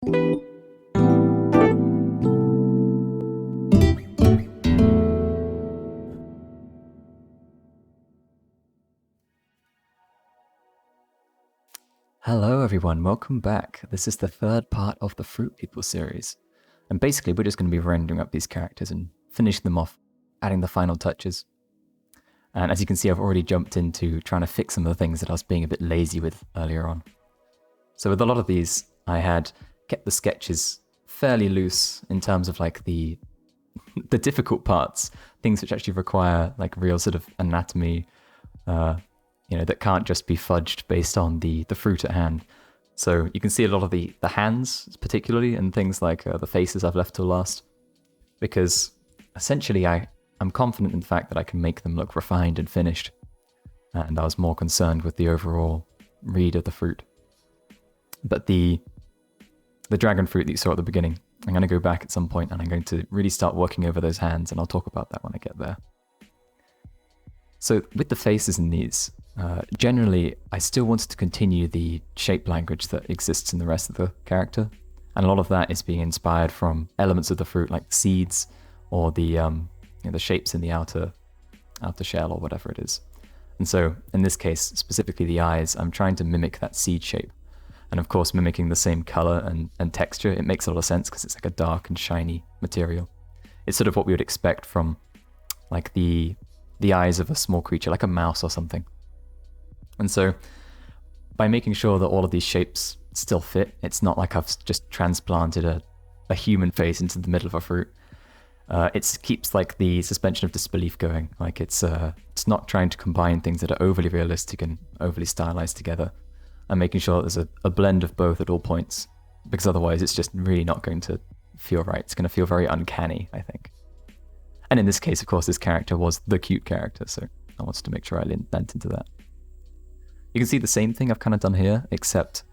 Hello everyone, welcome back. This is the third part of the Fruit People series. And basically we're just going to be rendering up these characters and finishing them off, adding the final touches. And as you can see, I've already jumped into trying to fix some of the things that I was being a bit lazy with earlier on. So with a lot of these, I had kept the sketches fairly loose in terms of like the difficult parts, things which actually require like real sort of anatomy, that can't just be fudged based on the fruit at hand. So you can see a lot of the hands, particularly, and things like the faces I've left till last, because essentially I'm confident in the fact that I can make them look refined and finished, and I was more concerned with the overall read of the fruit. But the dragon fruit that you saw at the beginning, I'm going to go back at some point and I'm going to really start working over those hands, and I'll talk about that when I get there. So with the faces in these, generally, I still wanted to continue the shape language that exists in the rest of the character, and a lot of that is being inspired from elements of the fruit, like seeds or the shapes in the outer shell or whatever it is. And so, in this case, specifically the eyes, I'm trying to mimic that seed shape, and of course, mimicking the same color and texture. It makes a lot of sense because it's like a dark and shiny material. It's sort of what we would expect from like the eyes of a small creature, like a mouse or something. And so by making sure that all of these shapes still fit, it's not like I've just transplanted a human face into the middle of a fruit. It keeps like the suspension of disbelief going. Like it's not trying to combine things that are overly realistic and overly stylized together. I'm making sure that there's a blend of both at all points, because otherwise it's just really not going to feel right. It's going to feel very uncanny, I think. And in this case, of course, this character was the cute character, so I wanted to make sure I lent into that. You can see the same thing I've kind of done here, except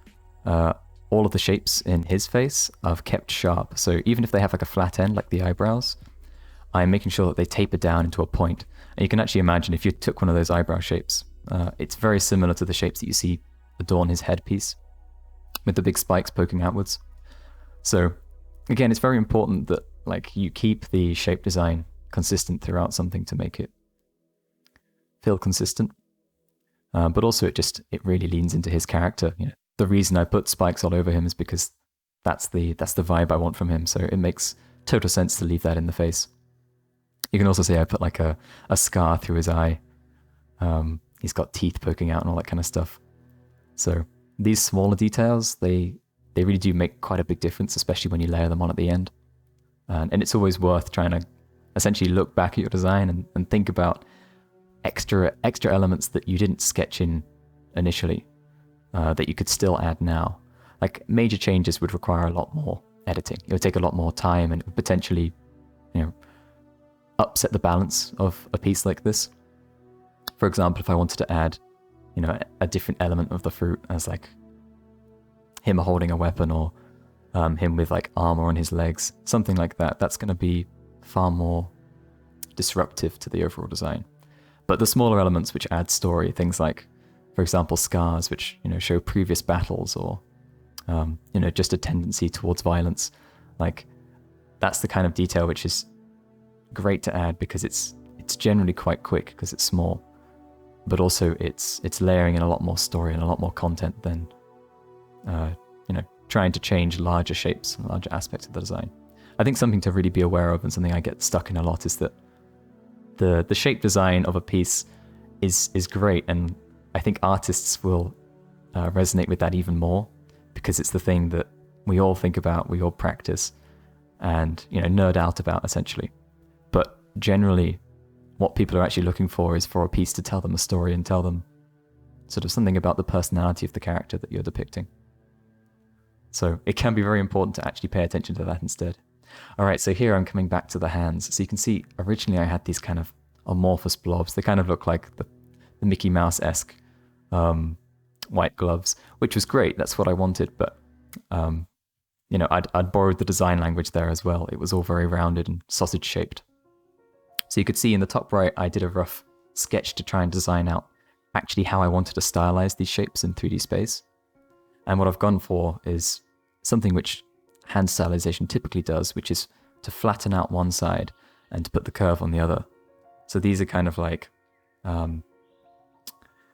all of the shapes in his face I've kept sharp. So even if they have like a flat end, like the eyebrows, I'm making sure that they taper down into a point. And you can actually imagine if you took one of those eyebrow shapes, it's very similar to the shapes that you see adorn his headpiece, with the big spikes poking outwards. So again, it's very important that like you keep the shape design consistent throughout something to make it feel consistent. But also it really leans into his character. The reason I put spikes all over him is because that's the vibe I want from him. So it makes total sense to leave that in the face. You can also see I put like a scar through his eye. He's got teeth poking out and all that kind of stuff. So these smaller details, they really do make quite a big difference, especially when you layer them on at the end. And it's always worth trying to essentially look back at your design and think about extra elements that you didn't sketch in initially, that you could still add now. Like major changes would require a lot more editing. It would take a lot more time and potentially, upset the balance of a piece like this. For example, if I wanted to add, a different element of the fruit as like him holding a weapon or him with like armor on his legs, something like that, that's going to be far more disruptive to the overall design. But the smaller elements which add story, things like, for example, scars which show previous battles or just a tendency towards violence, like that's the kind of detail which is great to add because it's generally quite quick because it's small, but also it's layering in a lot more story and a lot more content than trying to change larger shapes and larger aspects of the design. I think something to really be aware of and something I get stuck in a lot is that the shape design of a piece is great, and I think artists will resonate with that even more because it's the thing that we all think about, we all practice, and nerd out about essentially. But generally, what people are actually looking for is for a piece to tell them a story and tell them sort of something about the personality of the character that you're depicting. So it can be very important to actually pay attention to that instead. All right, so here I'm coming back to the hands. So you can see originally I had these kind of amorphous blobs. They kind of look like the Mickey Mouse-esque white gloves, which was great. That's what I wanted. But, I'd borrowed the design language there as well. It was all very rounded and sausage-shaped. So you could see in the top right, I did a rough sketch to try and design out actually how I wanted to stylize these shapes in 3D space. And what I've gone for is something which hand stylization typically does, which is to flatten out one side and to put the curve on the other. So these are kind of like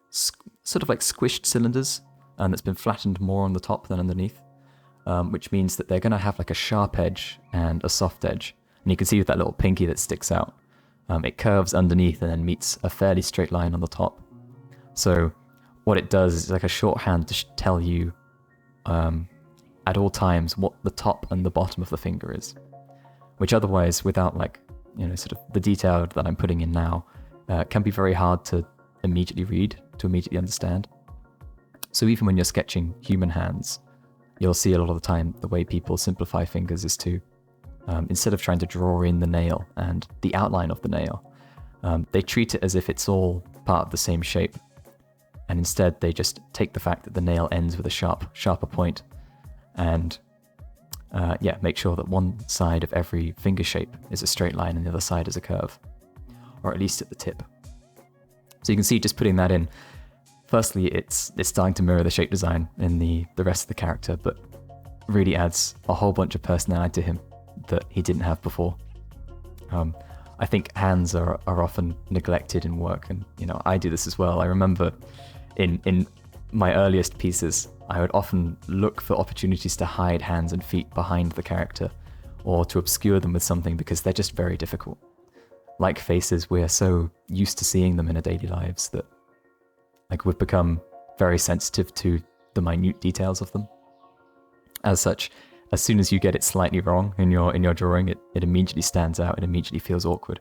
sort of like squished cylinders, and that's been flattened more on the top than underneath, which means that they're going to have like a sharp edge and a soft edge. And you can see with that little pinky that sticks out, it curves underneath and then meets a fairly straight line on the top. So what it does is like a shorthand to tell you at all times what the top and the bottom of the finger is, which otherwise, without like, sort of the detail that I'm putting in now, can be very hard to immediately read, to immediately understand. So even when you're sketching human hands, you'll see a lot of the time the way people simplify fingers is to, instead of trying to draw in the nail and the outline of the nail, they treat it as if it's all part of the same shape. And instead they just take the fact that the nail ends with a sharper point and make sure that one side of every finger shape is a straight line and the other side is a curve, or at least at the tip. So you can see just putting that in, firstly, it's starting to mirror the shape design in the rest of the character, but really adds a whole bunch of personality to him that he didn't have before. I think hands are often neglected in work, and I do this as well. I remember in my earliest pieces, I would often look for opportunities to hide hands and feet behind the character, or to obscure them with something, because they're just very difficult. Like faces, we're so used to seeing them in our daily lives that like we've become very sensitive to the minute details of them. As such, as soon as you get it slightly wrong in your drawing, it immediately stands out, it immediately feels awkward.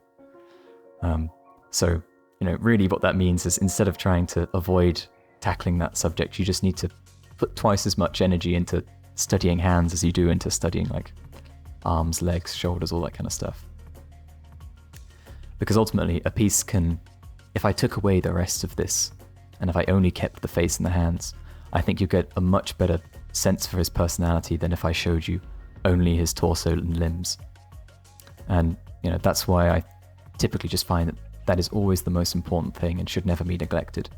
So really what that means is, instead of trying to avoid tackling that subject, you just need to put twice as much energy into studying hands as you do into studying like arms, legs, shoulders, all that kind of stuff. Because ultimately, a piece can, if I took away the rest of this, and if I only kept the face and the hands, I think you get a much better sense for his personality than if I showed you only his torso and limbs. And that's why I typically just find that is always the most important thing and should never be neglected.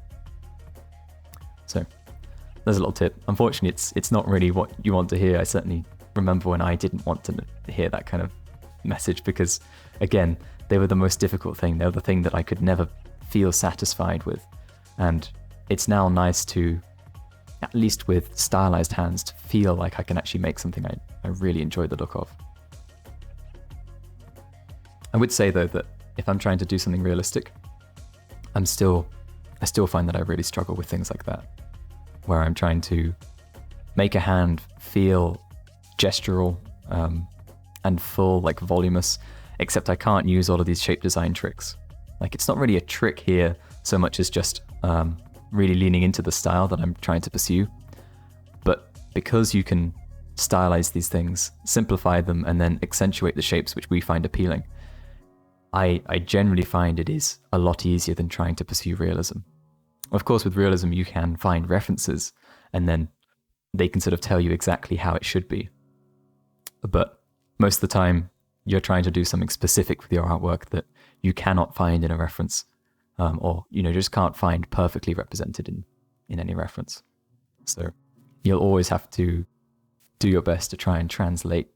So there's a little tip. Unfortunately, it's not really what you want to hear. I certainly remember when I didn't want to hear that kind of message, because again, they were the most difficult thing. They were the thing that I could never feel satisfied with. And it's now nice to, at least with stylized hands, to feel like I can actually make something I really enjoy the look of. I would say though that if I'm trying to do something realistic, I still find that I really struggle with things like that, where I'm trying to make a hand feel gestural and full, like voluminous, except I can't use all of these shape design tricks. Like, it's not really a trick here so much as just really leaning into the style that I'm trying to pursue. But because you can stylize these things, simplify them, and then accentuate the shapes which we find appealing, I generally find it is a lot easier than trying to pursue realism. Of course, with realism, you can find references, and then they can sort of tell you exactly how it should be. But most of the time, you're trying to do something specific with your artwork that you cannot find in a reference, or just can't find perfectly represented in any reference. So you'll always have to do your best to try and translate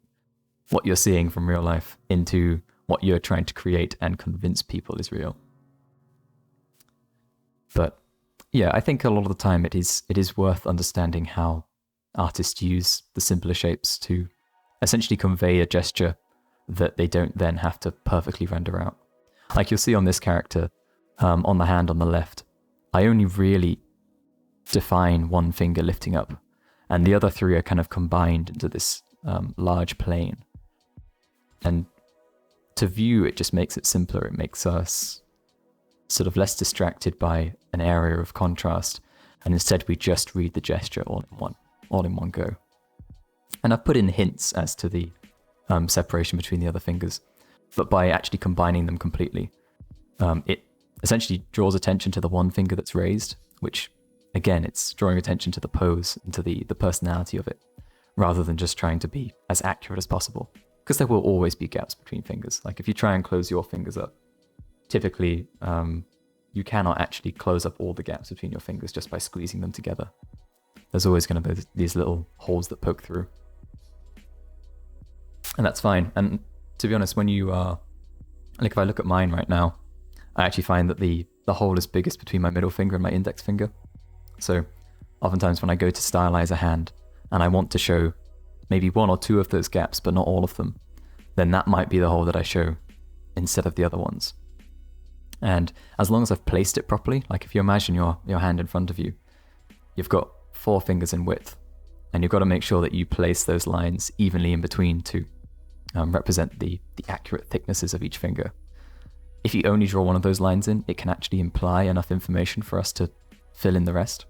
what you're seeing from real life into what you're trying to create and convince people is real. But yeah, I think a lot of the time it is worth understanding how artists use the simpler shapes to essentially convey a gesture that they don't then have to perfectly render out. Like you'll see on this character, on the hand on the left, I only really define one finger lifting up, and the other three are kind of combined into this large plane. And to view, it just makes it simpler. It makes us sort of less distracted by an area of contrast, and instead we just read the gesture all in one go. And I've put in hints as to the separation between the other fingers, but by actually combining them completely, it essentially draws attention to the one finger that's raised, which again, it's drawing attention to the pose and to the personality of it, rather than just trying to be as accurate as possible, because there will always be gaps between fingers. Like if you try and close your fingers up, typically you cannot actually close up all the gaps between your fingers just by squeezing them together. There's always going to be these little holes that poke through. And that's fine. And to be honest, when you are, like if I look at mine right now, I actually find that the hole is biggest between my middle finger and my index finger. So oftentimes when I go to stylize a hand and I want to show maybe one or two of those gaps, but not all of them, then that might be the hole that I show instead of the other ones. And as long as I've placed it properly, like if you imagine your hand in front of you, you've got 4 fingers in width, and you've got to make sure that you place those lines evenly in between to represent the accurate thicknesses of each finger. If you only draw one of those lines in, it can actually imply enough information for us to fill in the rest.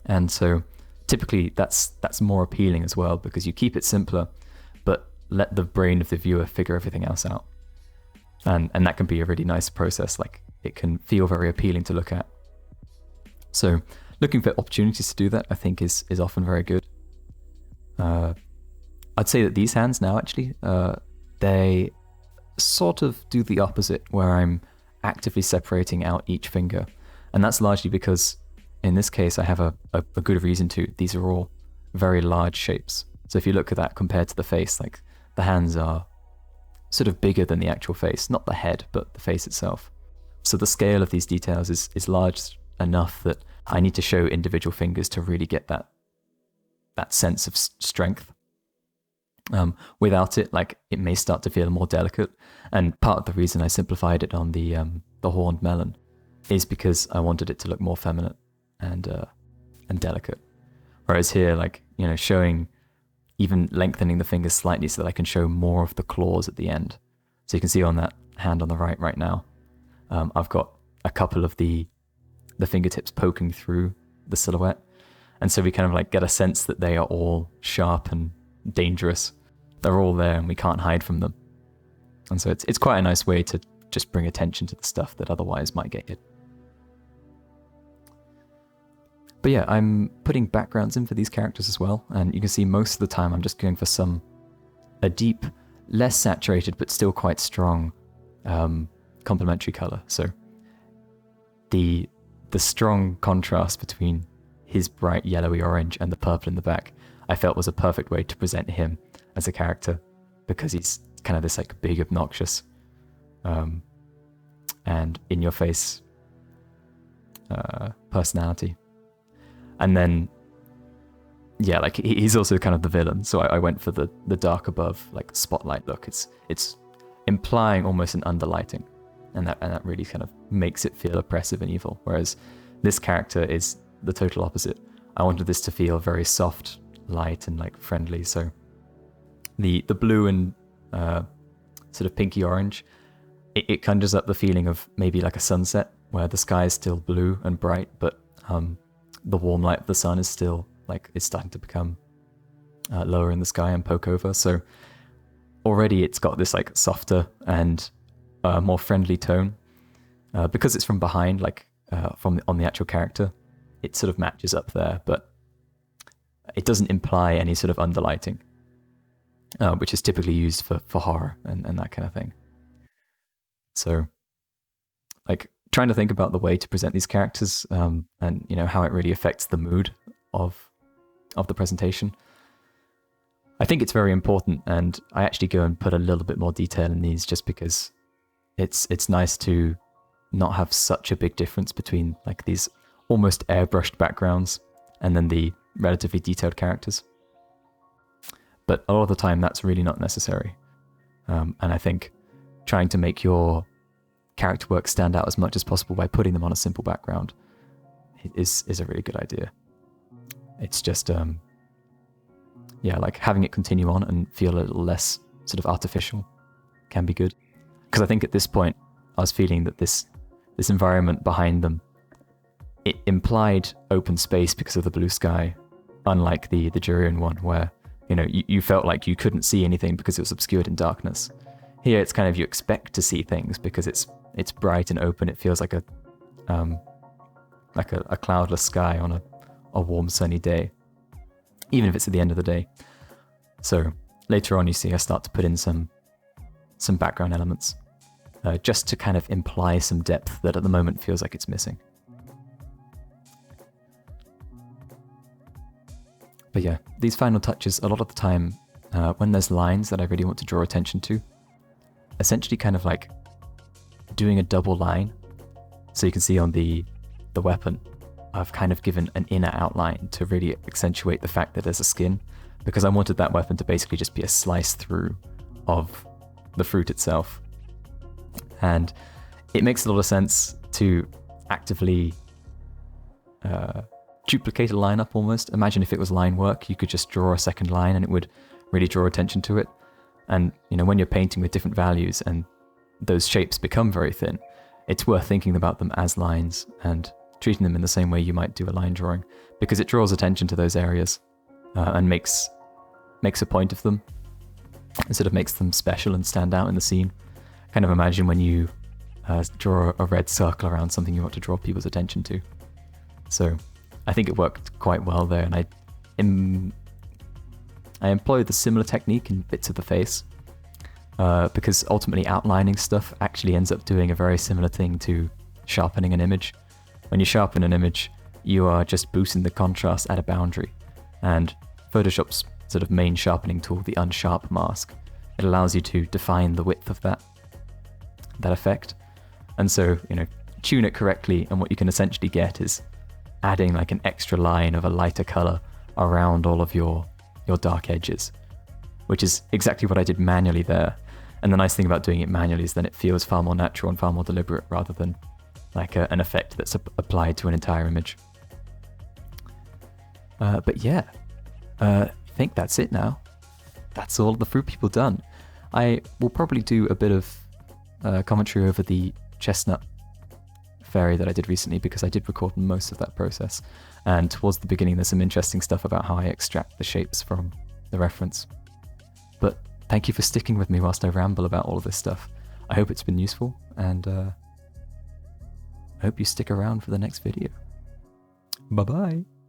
And so typically that's more appealing as well, because you keep it simpler, but let the brain of the viewer figure everything else out. And that can be a really nice process. Like it can feel very appealing to look at. So looking for opportunities to do that, I think is often very good. I'd say that these hands now actually, they sort of do the opposite, where I'm actively separating out each finger. And that's largely because in this case, I have a good reason to. These are all very large shapes. So if you look at that compared to the face, like the hands are sort of bigger than the actual face, not the head, but the face itself. So the scale of these details is large enough that I need to show individual fingers to really get that sense of strength. Without it, like it may start to feel more delicate. And part of the reason I simplified it on the horned melon is because I wanted it to look more feminine and delicate. Whereas here, like, you know, showing, even lengthening the fingers slightly so that I can show more of the claws at the end. So you can see on that hand on the right now, I've got a couple of the fingertips poking through the silhouette. And so we kind of like get a sense that they are all sharp and dangerous. They're all there and we can't hide from them. And so it's quite a nice way to just bring attention to the stuff that otherwise might get hid. But yeah, I'm putting backgrounds in for these characters as well, and you can see most of the time I'm just going for a deep, less saturated but still quite strong complementary color. So the strong contrast between his bright yellowy orange and the purple in the back, I felt was a perfect way to present him as a character, because he's kind of this like big, obnoxious, and in your face personality. And then, yeah, like he's also kind of the villain. So I went for the dark above, like spotlight look. It's implying almost an underlighting, and that really kind of makes it feel oppressive and evil. Whereas this character is the total opposite. I wanted this to feel very soft, light, and like friendly. So the blue and sort of pinky orange, it conjures up the feeling of maybe like a sunset where the sky is still blue and bright, but the warm light of the sun is still like, it's starting to become lower in the sky and poke over. So already it's got this like softer and more friendly tone. Because it's from behind, like on the actual character, it sort of matches up there, but it doesn't imply any sort of underlighting, which is typically used for horror and that kind of thing. So like trying to think about the way to present these characters, and you know how it really affects the mood of the presentation. I think it's very important, and I actually go and put a little bit more detail in these just because it's nice to not have such a big difference between like these almost airbrushed backgrounds and then the relatively detailed characters. But a lot of the time that's really not necessary. And I think trying to make your character work stand out as much as possible by putting them on a simple background is a really good idea. It's just yeah, like having it continue on and feel a little less sort of artificial can be good. Because I think at this point I was feeling that this environment behind them, it implied open space because of the blue sky, unlike the Jurian one where, you know, you felt like you couldn't see anything because it was obscured in darkness. Here it's kind of, you expect to see things because it's bright and open. It feels like a cloudless sky on a warm sunny day, even if it's at the end of the day. So later on you see I start to put in some background elements, just to kind of imply some depth that at the moment feels like it's missing. But yeah, these final touches, a lot of the time when there's lines that I really want to draw attention to, essentially kind of like doing a double line. So you can see on the weapon, I've kind of given an inner outline to really accentuate the fact that there's a skin, because I wanted that weapon to basically just be a slice through of the fruit itself. And it makes a lot of sense to actively duplicate a line up almost. Imagine if it was line work, you could just draw a second line and it would really draw attention to it. And when you're painting with different values and those shapes become very thin, it's worth thinking about them as lines and treating them in the same way you might do a line drawing, because it draws attention to those areas and makes a point of them, and sort of makes them special and stand out in the scene. Kind of imagine when you draw a red circle around something you want to draw people's attention to. So I think it worked quite well there, and I employed the similar technique in bits of the face, because ultimately outlining stuff actually ends up doing a very similar thing to sharpening an image. When you sharpen an image, you are just boosting the contrast at a boundary, and Photoshop's sort of main sharpening tool, the unsharp mask, it allows you to define the width of that effect. And so, tune it correctly, and what you can essentially get is adding like an extra line of a lighter color around all of your dark edges, which is exactly what I did manually there. And the nice thing about doing it manually is then it feels far more natural and far more deliberate, rather than like an effect that's applied to an entire image. But yeah, I think that's it now. That's all the fruit people done. I will probably do a bit of commentary over the chestnut fairy that I did recently, because I did record most of that process. And towards the beginning, there's some interesting stuff about how I extract the shapes from the reference. But thank you for sticking with me whilst I ramble about all of this stuff. I hope it's been useful, and I hope you stick around for the next video. Bye-bye.